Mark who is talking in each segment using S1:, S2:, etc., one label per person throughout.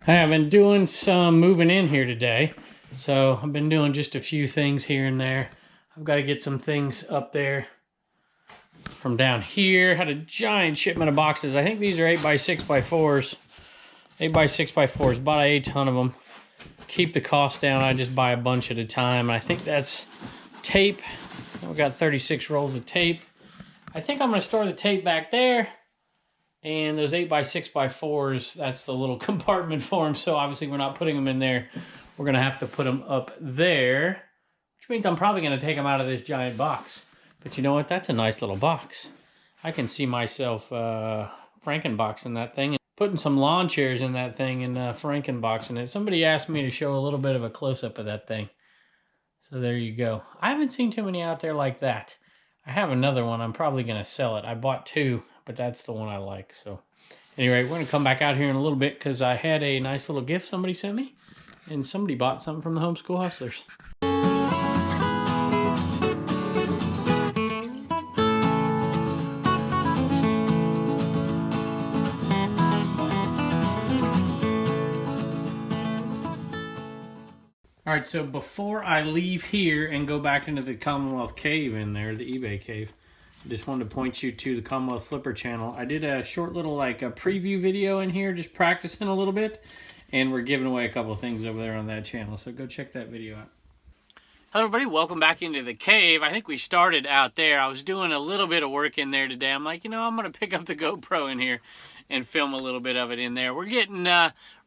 S1: Hey, I've been doing some moving in here today. So I've been doing just a few things here and there. I've got to get some things up there from down here. Had a giant shipment of boxes. I think these are 8x6x4s. 8x6x4s. Bought a ton of them. Keep the cost down. I just buy a bunch at a time. And I think that's tape. We've got 36 rolls of tape. I think I'm going to store the tape back there. And those 8x6x4s, that's the little compartment for them. So obviously we're not putting them in there. We're going to have to put them up there, which means I'm probably going to take them out of this giant box. But you know what? That's a nice little box. I can see myself Frankenboxing that thing and putting some lawn chairs in that thing and Frankenboxing it. Somebody asked me to show a little bit of a close-up of that thing. So there you go. I haven't seen too many out there like that. I have another one. I'm probably going to sell it. I bought two, but that's the one I like. So anyway, we're going to come back out here in a little bit because I had a nice little gift somebody sent me. And somebody bought something from the Homeschool Hustlers. All right, so before I leave here and go back into the Commonwealth cave in there, the eBay cave, I just wanted to point you to the Commonwealth Flipper channel. I did a short little a preview video in here, just practicing a little bit, and we're giving away a couple of things over there on that channel, so go check that video out. Hello everybody, welcome back into the cave. I think we started out there. I was doing a little bit of work in there today. I'm like, I'm going to pick up the GoPro in here and film a little bit of it in there. We're getting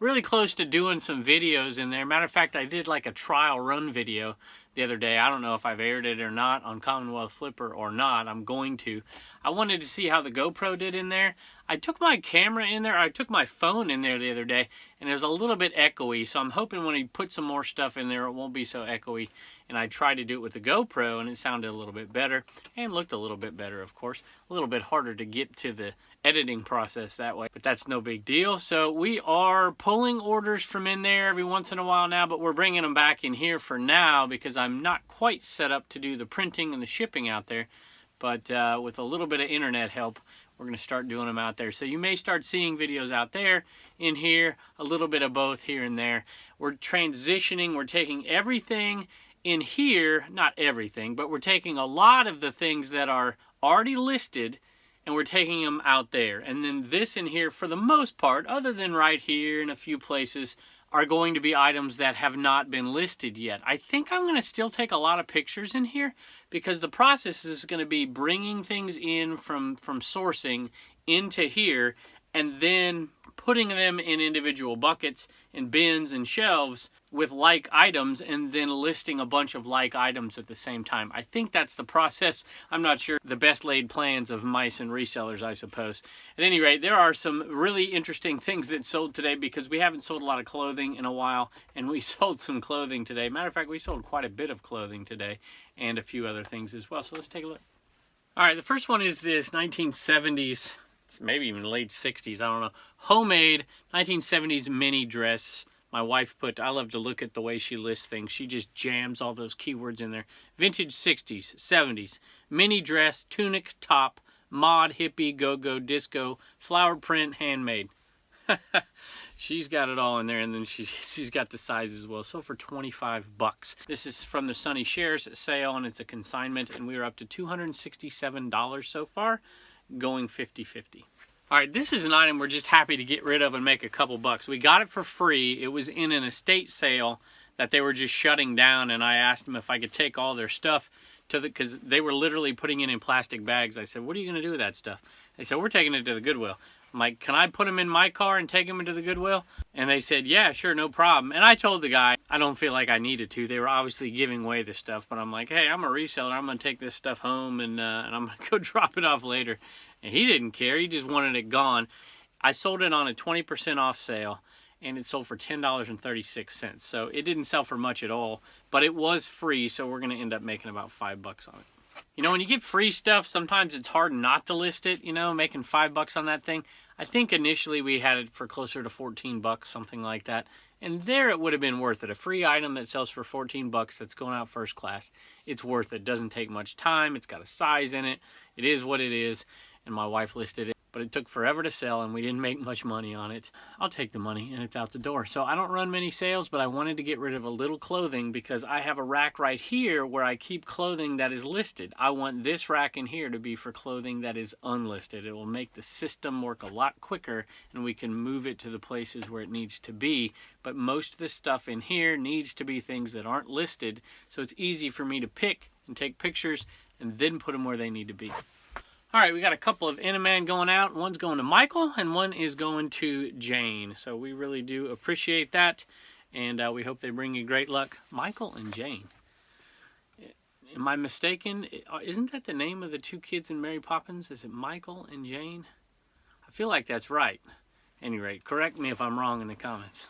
S1: really close to doing some videos in there. Matter of fact, I did like a trial run video the other day. I don't know if I've aired it or not on Commonwealth Flipper or not. I'm going to. I wanted to see how the GoPro did in there. I took my camera in there. I took my phone in there the other day, and it was a little bit echoey. So I'm hoping when I put some more stuff in there, it won't be so echoey. And I tried to do it with the GoPro, and it sounded a little bit better and looked a little bit better, of course. A little bit harder to get to the editing process that way, but that's no big deal. So we are pulling orders from in there every once in a while now, but we're bringing them back in here for now because I'm not quite set up to do the printing and the shipping out there. But with a little bit of internet help, we're going to start doing them out there. So you may start seeing videos out there, in here, a little bit of both here and there. We're transitioning, we're taking everything in here, not everything, but we're taking a lot of the things that are already listed and we're taking them out there. And then this in here, for the most part, other than right here and a few places, are going to be items that have not been listed yet. I think I'm going to still take a lot of pictures in here because the process is going to be bringing things in from sourcing into here and then putting them in individual buckets and bins and shelves with like items and then listing a bunch of like items at the same time. I think that's the process. I'm not sure. The best laid plans of mice and resellers, I suppose. At any rate, there are some really interesting things that sold today because we haven't sold a lot of clothing in a while, and we sold some clothing today. Matter of fact, we sold quite a bit of clothing today and a few other things as well. So let's take a look. All right, the first one is this 1970s, maybe even late 60s, I don't know, homemade 1970s mini dress. My wife put, I love to look at the way she lists things. She just jams all those keywords in there. Vintage 60s, 70s, mini dress, tunic, top, mod, hippie, go-go, disco, flower print, handmade. She's got it all in there, and then she's got the size as well. So for $25. This is from the Sunny Shares sale, and it's a consignment, and we are up to $267 so far, going 50-50. All right, this is an item we're just happy to get rid of and make a couple bucks. We got it for free. It was in an estate sale that they were just shutting down, and I asked them if I could take all their stuff to the, because they were literally putting it in plastic bags. I said, what are you going to do with that stuff? They said, we're taking it to the Goodwill. I'm like, can I put them in my car and take them into the Goodwill? And they said, yeah, sure, no problem. And I told the guy, I don't feel like I needed to. They were obviously giving away this stuff, but I'm like, hey, I'm a reseller. I'm going to take this stuff home, and I'm going to go drop it off later. And he didn't care. He just wanted it gone. I sold it on a 20% off sale, and it sold for $10.36. So it didn't sell for much at all, but it was free, so we're going to end up making about $5 on it. You know, when you get free stuff, sometimes it's hard not to list it, making $5 on that thing. I think initially we had it for closer to 14 bucks, something like that. And there it would have been worth it. A free item that sells for 14 bucks that's going out first class. It's worth it. Doesn't take much time. It's got a size in it. It is what it is. And my wife listed it. but it took forever to sell and we didn't make much money on it. I'll take the money and it's out the door. So I don't run many sales, but I wanted to get rid of a little clothing because I have a rack right here where I keep clothing that is listed. I want this rack in here to be for clothing that is unlisted. It will make the system work a lot quicker and we can move it to the places where it needs to be. But most of the stuff in here needs to be things that aren't listed, so it's easy for me to pick and take pictures and then put them where they need to be. All right, we got a couple of Eneman going out. One's going to Michael and one is going to Jane. So we really do appreciate that. And we hope they bring you great luck. Michael and Jane. Am I mistaken? Isn't that the name of the two kids in Mary Poppins? Is it Michael and Jane? I feel like that's right. At any rate, correct me if I'm wrong in the comments.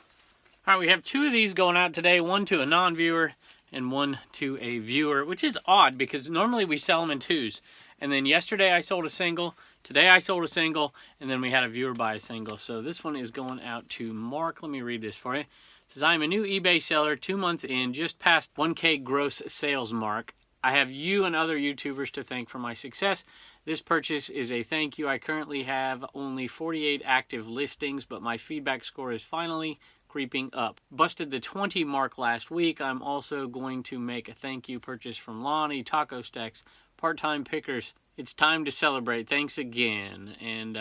S1: All right, we have two of these going out today. One to a non-viewer and one to a viewer, which is odd because normally we sell them in twos. And then yesterday I sold a single, today I sold a single, and then we had a viewer buy a single. So this one is going out to Mark. Let me read this for you. It says, I'm a new eBay seller, 2 months in, just past 1K gross sales mark. I have you and other YouTubers to thank for my success. This purchase is a thank you. I currently have only 48 active listings, but my feedback score is finally creeping up. Busted the 20 mark last week. I'm also going to make a thank you purchase from Lonnie, Taco Stacks, Part-Time Pickers. It's time to celebrate. Thanks again. And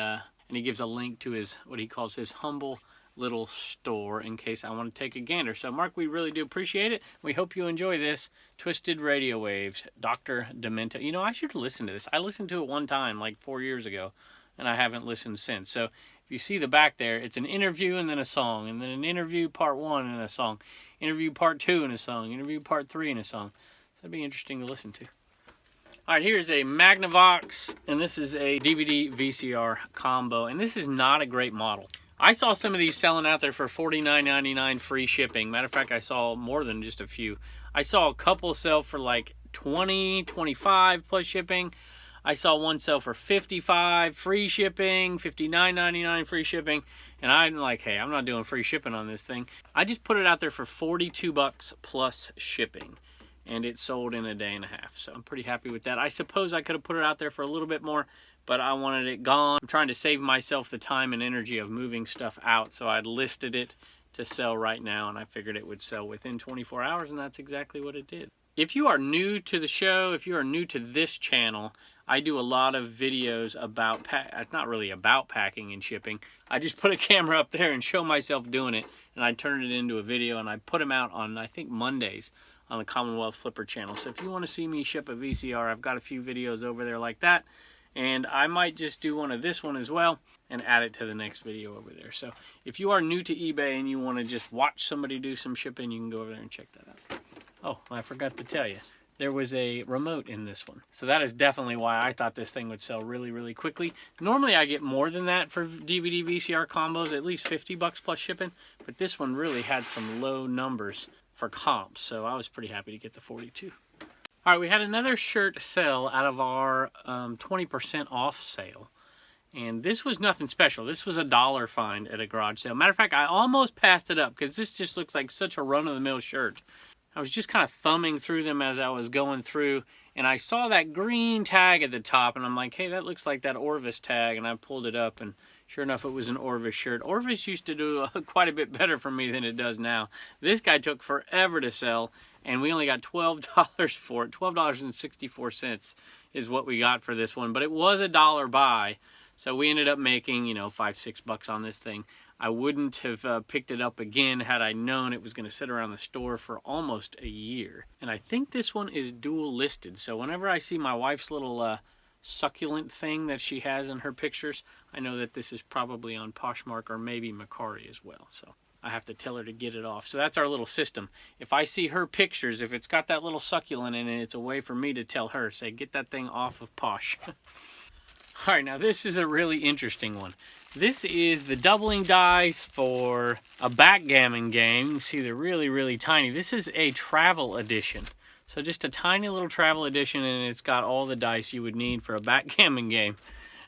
S1: he gives a link to his, what he calls his humble little store in case I want to take a gander. So Mark, we really do appreciate it. We hope you enjoy this. Twisted Radio Waves, Dr. Demento. You know, I should listen to this. I listened to it one time like 4 years ago and I haven't listened since. So if you see the back there, it's an interview and then a song, and then an interview part 1 and a song, interview part 2 and a song, interview part 3 and a song. That'd be interesting to listen to. All right, here's a Magnavox, and this is a DVD VCR combo, and this is not a great model. I saw some of these selling out there for $49.99 free shipping. Matter of fact, I saw more than just a few. I saw a couple sell for like $20, $25 plus shipping. I saw one sell for $55 free shipping, $59.99 free shipping, and I'm like, hey, I'm not doing free shipping on this thing. I just put it out there for $42 plus shipping. And it sold in a day and a half. So I'm pretty happy with that. I suppose I could have put it out there for a little bit more, but I wanted it gone. I'm trying to save myself the time and energy of moving stuff out, so I'd listed it to sell right now, and I figured it would sell within 24 hours, and that's exactly what it did. If you are new to the show, if you are new to this channel, I do a lot of videos about, not really about packing and shipping. I just put a camera up there and show myself doing it, and I turn it into a video, and I put them out on, I think, Mondays on the Commonwealth Flipper channel. So if you want to see me ship a VCR, I've got a few videos over there like that. And I might just do one of this one as well and add it to the next video over there. So if you are new to eBay and you want to just watch somebody do some shipping, you can go over there and check that out. Oh, I forgot to tell you, there was a remote in this one. So that is definitely why I thought this thing would sell really, really quickly. Normally I get more than that for DVD VCR combos, at least $50 plus shipping. But this one really had some low numbers for comps, so I was pretty happy to get the 42. All right, we had another shirt sell out of our 20% off sale. And this was nothing special. This was a $1 find at a garage sale. Matter of fact, I almost passed it up because this just looks like such a run-of-the-mill shirt. I was just kind of thumbing through them as I was going through, and I saw that green tag at the top, and I'm like, hey, that looks like that Orvis tag, and I pulled it up, and sure enough, it was an Orvis shirt. Orvis used to do quite a bit better for me than it does now. This guy took forever to sell, and we only got $12 for it. $12.64 is what we got for this one, but it was a $1 buy, so we ended up making, you know, $5-6 on this thing. I wouldn't have picked it up again had I known it was going to sit around the store for almost a year. And I think this one is dual listed, so whenever I see my wife's little succulent thing that she has in her pictures, I know that this is probably on Poshmark or maybe Macari as well. So I have to tell her to get it off. So that's our little system. If I see her pictures, if it's got that little succulent in it, it's a way for me to tell her, say, get that thing off of Posh. All right, now this is a really interesting one. This is the doubling dice for a backgammon game. You can see they're really, really tiny. This is a travel edition. So just a tiny little travel edition, and it's got all the dice you would need for a backgammon game.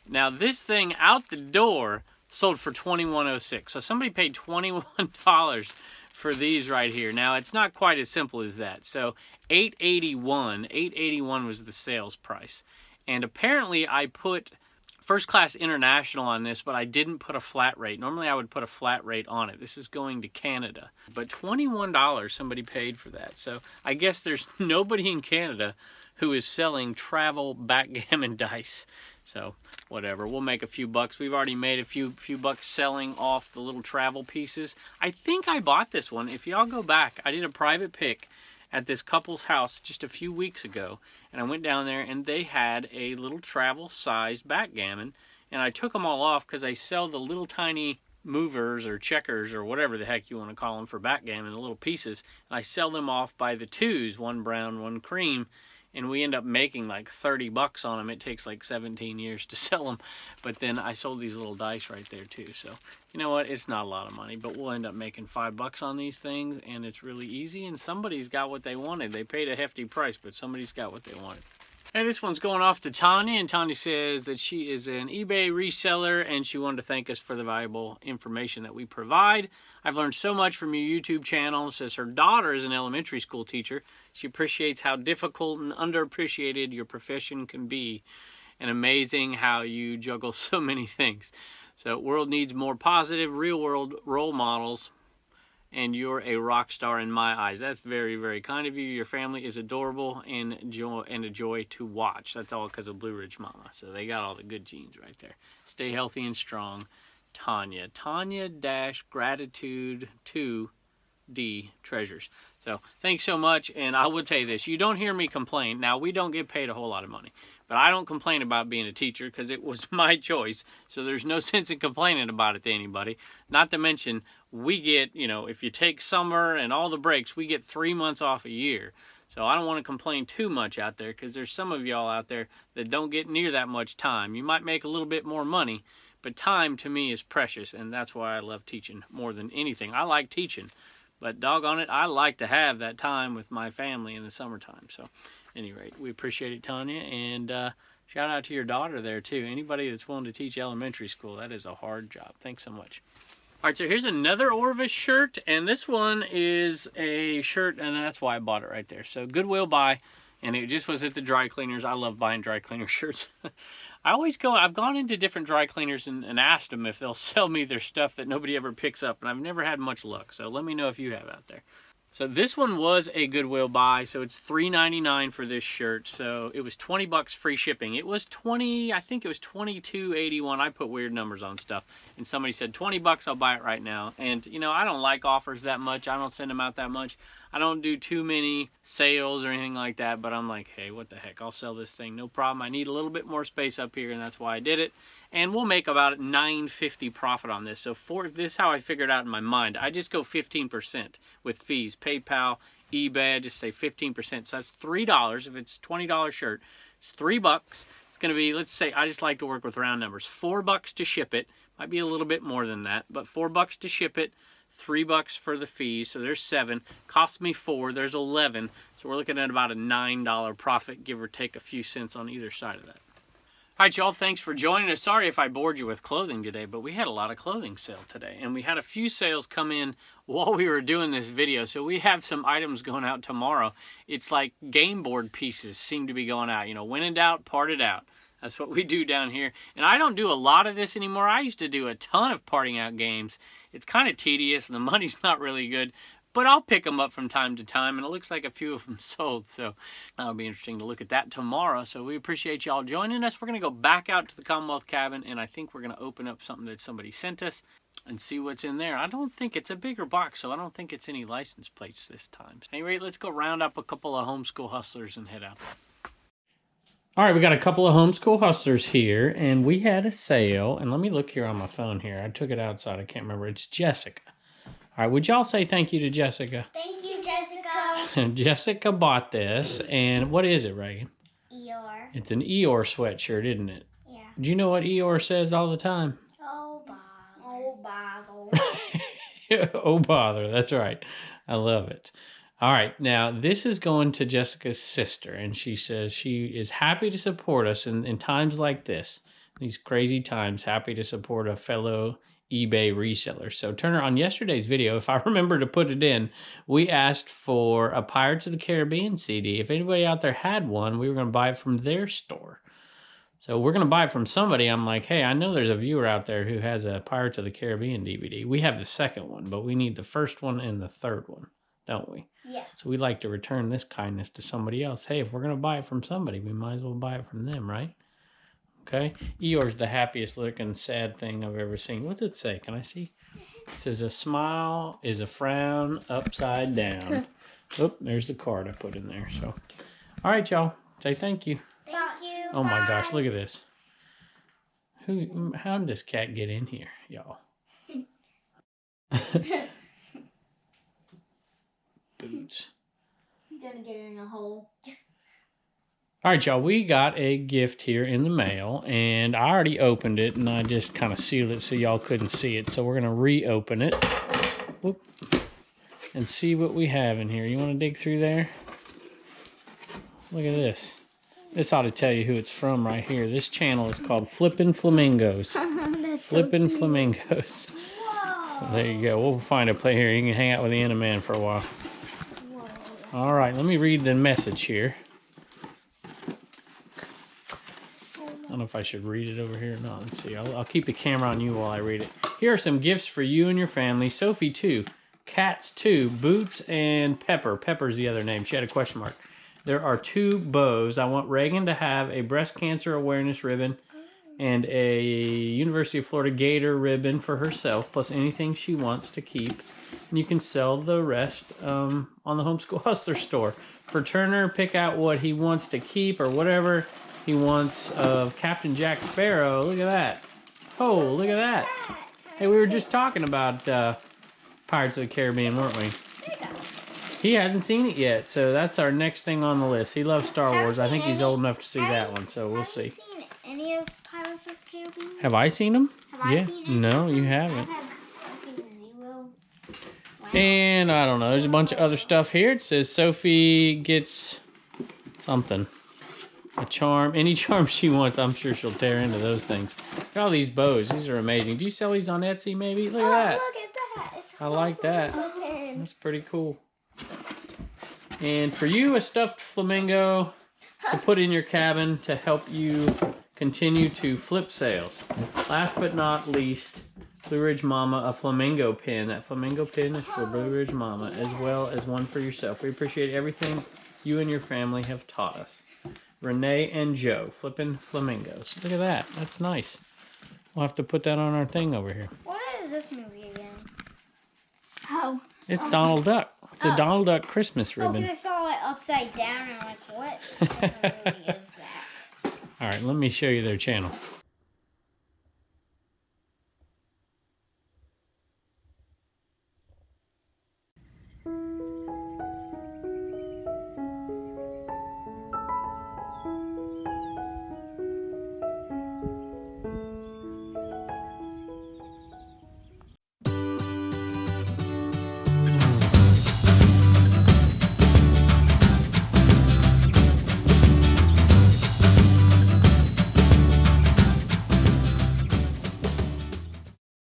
S1: Now this thing out the door sold for $21.06. So somebody paid $21 for these right here. Now it's not quite as simple as that. So $8.81 was the sales price. And apparently I put first class international on this, but I didn't put a flat rate. Normally I would put a flat rate on it. This is going to Canada, but $21 somebody paid for that. So I guess there's nobody in Canada who is selling travel backgammon dice. So whatever, we'll make a few bucks. We've already made a few bucks selling off the little travel pieces. I think I bought this one. If y'all go back, I did a private pick at this couple's house just a few weeks ago, and I went down there and they had a little travel sized backgammon, and I took them all off because they sell the little tiny movers or checkers or whatever the heck you want to call them for backgammon, the little pieces, and I sell them off by the twos, one brown, one cream, and we end up making like 30 bucks on them. It takes like 17 years to sell them, but then I sold these little dice right there too. So you know what, it's not a lot of money, but we'll end up making 5 bucks on these things, and it's really easy, and somebody's got what they wanted. They paid a hefty price, but somebody's got what they wanted. And this one's going off to Tanya, and Tanya says that she is an eBay reseller, and she wanted to thank us for the valuable information that we provide. I've learned so much from your YouTube channel. Says her daughter is an elementary school teacher. She appreciates how difficult and underappreciated your profession can be, and amazing how you juggle so many things. So the world needs more positive, real-world role models, and you're a rock star in my eyes. That's very, very kind of you. Your family is adorable and a joy to watch. That's all because of Blue Ridge Mama. So they got all the good genes right there. Stay healthy and strong, Tanya. Tanya-gratitude2D treasures. So thanks so much. And I will tell you this, you don't hear me complain. Now, we don't get paid a whole lot of money, but I don't complain about being a teacher because it was my choice. So there's no sense in complaining about it to anybody. Not to mention, we get, you know, if you take summer and all the breaks, we get 3 months off a year. So I don't want to complain too much out there because there's some of y'all out there that don't get near that much time. You might make a little bit more money, but time to me is precious, and that's why I love teaching more than anything. I like teaching, but doggone it, I like to have that time with my family in the summertime. So at any rate, we appreciate it, Tanya, and shout out to your daughter there too. Anybody that's willing to teach elementary school, that is a hard job. Thanks so much. All right, so here's another Orvis shirt, and this one is a shirt, and that's why I bought it right there. So Goodwill buy, and it just was at the dry cleaners. I love buying dry cleaner shirts. I've gone into different dry cleaners and asked them if they'll sell me their stuff that nobody ever picks up, and I've never had much luck. So let me know if you have out there. So this one was a Goodwill buy, so it's $3.99 for this shirt. So it was 20 bucks free shipping. It was I think it was $22.81. I put weird numbers on stuff, and somebody said 20 bucks, I'll buy it right now. And you know, I don't like offers that much. I don't send them out that much. I don't do too many sales or anything like that, but I'm like, hey, what the heck? I'll sell this thing, no problem. I need a little bit more space up here, and that's why I did it. And we'll make about $9.50 profit on this. So this is how I figured out in my mind. I just go 15% with fees, PayPal, eBay. I just say 15%. So that's $3. If it's a $20 shirt, it's $3. It's going to be, let's say, I just like to work with round numbers. $4 to ship it. Might be a little bit more than that, but $4 to ship it. $3 for the fees, so there's 7. Cost me 4, there's 11. So we're looking at about a $9 profit, give or take a few cents on either side of that. All right, y'all, thanks for joining us. Sorry if I bored you with clothing today, but we had a lot of clothing sale today, and we had a few sales come in while we were doing this video. So we have some items going out tomorrow. It's like game board pieces seem to be going out. You know, when in doubt, part it out. That's what we do down here. And I don't do a lot of this anymore. I used to do a ton of parting out games. It's kind of tedious and the money's not really good, but I'll pick them up from time to time, and it looks like a few of them sold. So that'll be interesting to look at that tomorrow. So we appreciate y'all joining us. We're going to go back out to the Commonwealth cabin, and I think we're going to open up something that somebody sent us and see what's in there. I don't think it's a bigger box, so I don't think it's any license plates this time. Anyway, let's go round up a couple of homeschool hustlers and head out. All right, we got a couple of homeschool hustlers here, and we had a sale. And let me look here on my phone here. I took it outside. I can't remember. It's Jessica. All right, would y'all say thank you to Jessica?
S2: Thank you, Jessica.
S1: Jessica bought this, and what is it, Reagan?
S2: Eeyore.
S1: It's an Eeyore sweatshirt, isn't it?
S2: Yeah.
S1: Do you know what Eeyore says all the time?
S2: Oh, bother. Oh, bother.
S1: Oh, bother. That's right. I love it. All right, now this is going to Jessica's sister, and she says she is happy to support us in times like this, these crazy times, happy to support a fellow eBay reseller. So Turner, on yesterday's video, if I remember to put it in, we asked for a Pirates of the Caribbean CD. If anybody out there had one, we were going to buy it from their store. So we're going to buy it from somebody. I'm like, hey, I know there's a viewer out there who has a Pirates of the Caribbean DVD. We have the second one, but we need the first one and the third one, don't we?
S2: Yeah.
S1: So we'd like to return this kindness to somebody else. Hey, if we're going to buy it from somebody, we might as well buy it from them, right? Okay. Eeyore's the happiest looking sad thing I've ever seen. What did it say? Can I see? It says a smile is a frown upside down. Oop, there's the card I put in there. So, all right, y'all. Say thank you.
S2: Thank you.
S1: Oh my gosh, look at this. How did this cat get in here, y'all? Boots.
S2: He's gonna get in a hole.
S1: All right, y'all, we got a gift here in the mail, and I already opened it, and I just kind of sealed it so y'all couldn't see it. So we're going to reopen it. Whoop. And see what we have in here. You want to dig through there? Look at this. This ought to tell you who it's from right here. This channel is called Flippin' Flamingos. Flippin' Flamingos.
S2: Whoa.
S1: So there you go. We'll find a play here. You can hang out with the Eneman for a while.
S2: Whoa.
S1: All right, let me read the message here. I don't know if I should read it over here or not. Let's see. I'll keep the camera on you while I read it. Here are some gifts for you and your family. Sophie, 2. Cats, 2. Boots and Pepper. Pepper's the other name. She had a question mark. There are 2 bows. I want Reagan to have a breast cancer awareness ribbon and a University of Florida Gator ribbon for herself, plus anything she wants to keep. And you can sell the rest on the Homeschool Hustler store. For Turner, pick out what he wants to keep or whatever he wants of Captain Jack Sparrow. Look at that. Oh, look at that. Hey, we were just talking about Pirates of the Caribbean, weren't we? He hasn't seen it yet, so that's our next thing on the list. He loves Star Wars. I think he's old enough to see that one, so we'll see.
S2: Have you seen any of Pirates of the Caribbean?
S1: Have I seen him?
S2: Have I seen it?
S1: No, you haven't.
S2: I've seen Zero. Wow.
S1: And I don't know. There's a bunch of other stuff here. It says Sophie gets something. A charm. Any charm she wants. I'm sure she'll tear into those things. Look at all these bows. These are amazing. Do you sell these on Etsy maybe? Look at that.
S2: Look at that. It's
S1: I like that.
S2: open.
S1: That's pretty cool. And for you, a stuffed flamingo to put in your cabin to help you continue to flip sales. Last but not least, Blue Ridge Mama, a flamingo pin. That flamingo pin is for Blue Ridge Mama, as well as one for yourself. We appreciate everything you and your family have taught us. Renee and Joe, Flippin' Flamingos. Look at that. That's nice. We'll have to put that on our thing over here.
S2: What is this movie again? Oh.
S1: It's Donald Duck. It's a Donald Duck Christmas ribbon.
S2: I saw it upside down and I'm like, what movie is that?
S1: All right, let me show you their channel.